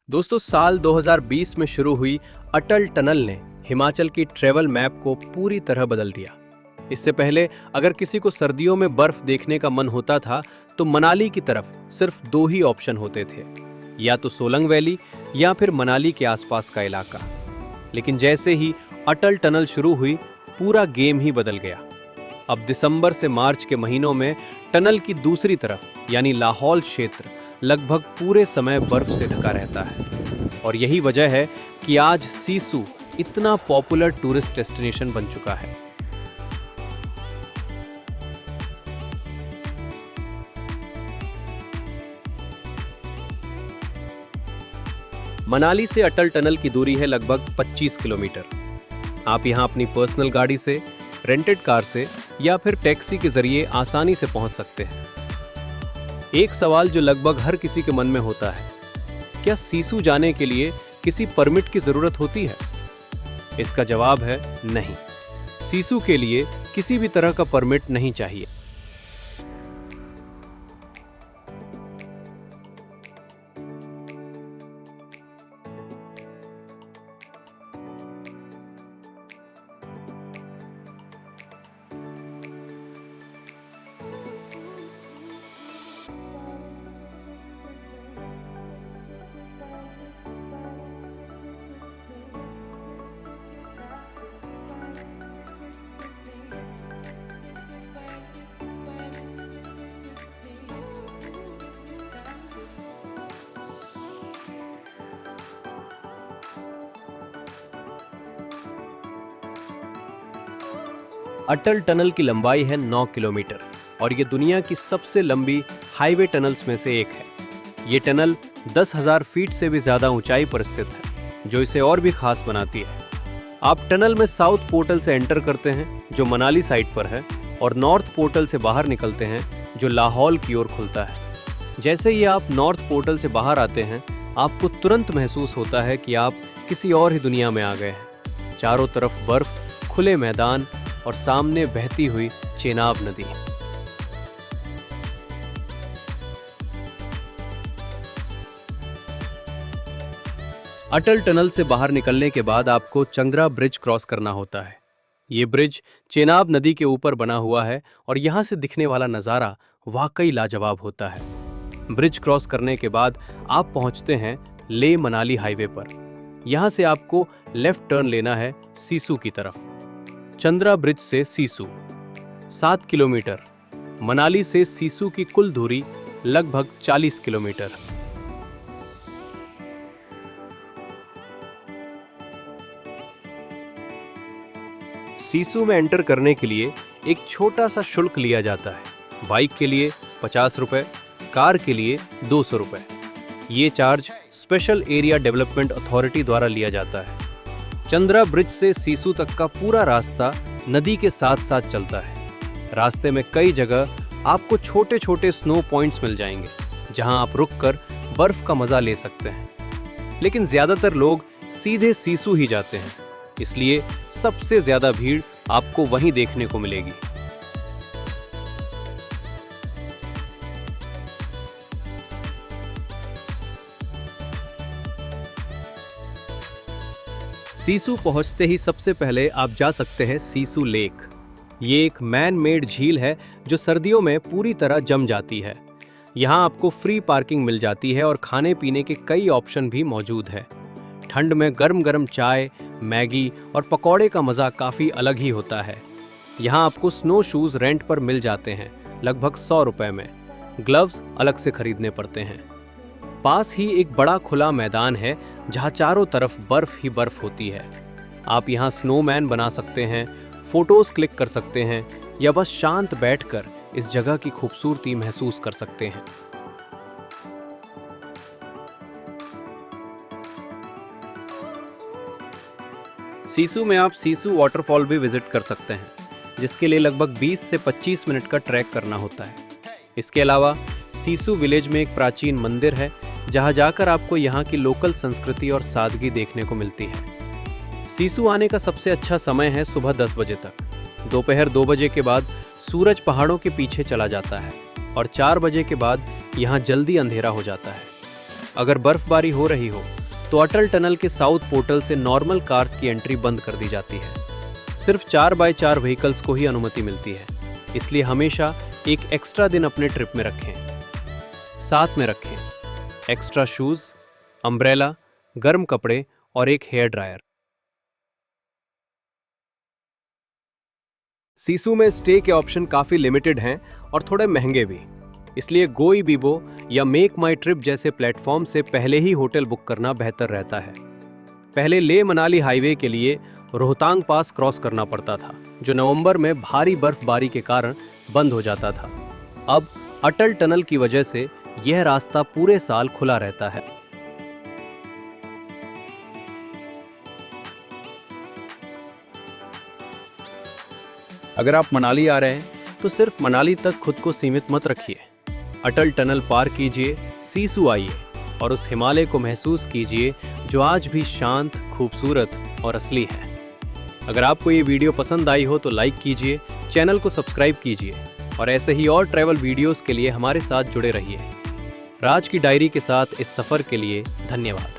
दोस्तों, साल 2020 में शुरू हुई अटल टनल ने हिमाचल की ट्रेवल मैप को पूरी तरह बदल दिया। इससे पहले अगर किसी को सर्दियों में बर्फ देखने का मन होता था तो मनाली की तरफ सिर्फ दो ही ऑप्शन होते थे, या तो सोलंग वैली या फिर मनाली के आसपास का इलाका। लेकिन जैसे ही अटल टनल शुरू हुई, पूरा गेम ही बदल गया। अब दिसंबर से मार्च के महीनों में टनल की दूसरी तरफ यानी लाहौल क्षेत्र लगभग पूरे समय बर्फ से ढका रहता है। और यही वजह है कि आज सीसू इतना पॉपुलर टूरिस्ट डेस्टिनेशन बन चुका है। मनाली से अटल टनल की दूरी है लगभग 25 किलोमीटर। आप यहां अपनी पर्सनल गाड़ी से, रेंटेड कार से या फिर टैक्सी के जरिए आसानी से पहुंच सकते हैं। एक सवाल जो लगभग हर किसी के मन में होता है, क्या सीसू जाने के लिए किसी परमिट की जरूरत होती है? इसका जवाब है नहीं। सीसू के लिए किसी भी तरह का परमिट नहीं चाहिए। अटल टनल की लंबाई है 9 किलोमीटर और ये दुनिया की सबसे लंबी हाईवे टनल्स में से एक है। ये टनल 10,000 फीट से भी ज़्यादा ऊंचाई पर स्थित है, जो इसे और भी खास बनाती है। आप टनल में साउथ पोर्टल से एंटर करते हैं, जो मनाली साइड पर है, और नॉर्थ पोर्टल से बाहर निकलते हैं, जो लाहौल की ओर खुलता है। जैसे ही आप नॉर्थ पोर्टल से बाहर आते हैं, आपको तुरंत महसूस होता है कि आप किसी और ही दुनिया में आ गए हैं। चारों तरफ बर्फ, खुले मैदान और सामने बहती हुई चेनाब नदी। अटल टनल से बाहर निकलने के बाद आपको चंद्रा ब्रिज क्रॉस करना होता है। ये ब्रिज चेनाब नदी के ऊपर बना हुआ है और यहां से दिखने वाला नज़ारा वाकई लाजवाब होता है। ब्रिज क्रॉस करने के बाद आप पहुंचते हैं लेह मनाली हाईवे पर। यहां से आपको लेफ्ट टर्न लेना है सीसू की तरफ। चंद्रा ब्रिज से सीसू 7 किलोमीटर। मनाली से सीसू की कुल दूरी लगभग 40 किलोमीटर। सीसू में एंटर करने के लिए एक छोटा सा शुल्क लिया जाता है। बाइक के लिए 50 रुपए, कार के लिए 200 रुपए। ये charge special area development authority द्वारा लिया जाता है। चंद्रा ब्रिज से सीसू तक का पूरा रास्ता नदी के साथ साथ चलता है। रास्ते में कई जगह आपको छोटे छोटे स्नो पॉइंट्स मिल जाएंगे, जहां आप रुककर बर्फ का मजा ले सकते हैं। लेकिन ज्यादातर लोग सीधे सीसू ही जाते हैं, इसलिए सबसे ज्यादा भीड़ आपको वहीं देखने को मिलेगी। सीसू पहुंचते ही सबसे पहले आप जा सकते हैं सीसू लेक। ये एक मैन मेड झील है जो सर्दियों में पूरी तरह जम जाती है। यहाँ आपको फ्री पार्किंग मिल जाती है और खाने पीने के कई ऑप्शन भी मौजूद है। ठंड में गर्म गर्म चाय, मैगी और पकौड़े का मज़ा काफ़ी अलग ही होता है। यहाँ आपको स्नो शूज़ रेंट पर मिल जाते हैं, लगभग 100 रुपये में। ग्लव्स अलग से खरीदने पड़ते हैं। पास ही एक बड़ा खुला मैदान है जहाँ चारों तरफ बर्फ ही बर्फ होती है। आप यहाँ स्नोमैन बना सकते हैं, फोटोज क्लिक कर सकते हैं या बस शांत बैठकर इस जगह की खूबसूरती महसूस कर सकते हैं। सीसू में आप सीसू वाटरफॉल भी विजिट कर सकते हैं, जिसके लिए लगभग 20 से 25 मिनट का ट्रैक करना होता है। इसके अलावा सीसू विलेज में एक प्राचीन मंदिर है, जहां जाकर आपको यहां की लोकल संस्कृति और सादगी देखने को मिलती है। सीसू आने का सबसे अच्छा समय है सुबह 10 बजे तक। दोपहर 2 बजे के बाद सूरज पहाड़ों के पीछे चला जाता है और 4 बजे के बाद यहाँ जल्दी अंधेरा हो जाता है। अगर बर्फबारी हो रही हो तो अटल टनल के साउथ पोर्टल से नॉर्मल कार्स की एंट्री बंद कर दी जाती है। सिर्फ 4x4 व्हीकल्स को ही अनुमति मिलती है, इसलिए हमेशा एक एक्स्ट्रा दिन अपने ट्रिप में रखें। साथ में रखें एक्स्ट्रा शूज, अम्ब्रेला, गर्म कपड़े और एक हेयर ड्रायर। सीसू में स्टे के ऑप्शन काफी लिमिटेड हैं और थोड़े महंगे भी, इसलिए गोईबिबो या मेक माई ट्रिप जैसे प्लेटफॉर्म से पहले ही होटल बुक करना बेहतर रहता है। पहले लेह मनाली हाईवे के लिए रोहतांग पास क्रॉस करना पड़ता था, जो नवंबर में भारी बर्फबारी के कारण बंद हो जाता था। अब अटल टनल की वजह से यह रास्ता पूरे साल खुला रहता है। अगर आप मनाली आ रहे हैं तो सिर्फ मनाली तक खुद को सीमित मत रखिए। अटल टनल पार कीजिए, सीसू आइए और उस हिमालय को महसूस कीजिए जो आज भी शांत, खूबसूरत और असली है। अगर आपको ये वीडियो पसंद आई हो तो लाइक कीजिए, चैनल को सब्सक्राइब कीजिए और ऐसे ही और ट्रैवल वीडियोस के लिए हमारे साथ जुड़े रहिए। राज की डायरी के साथ इस सफ़र के लिए धन्यवाद।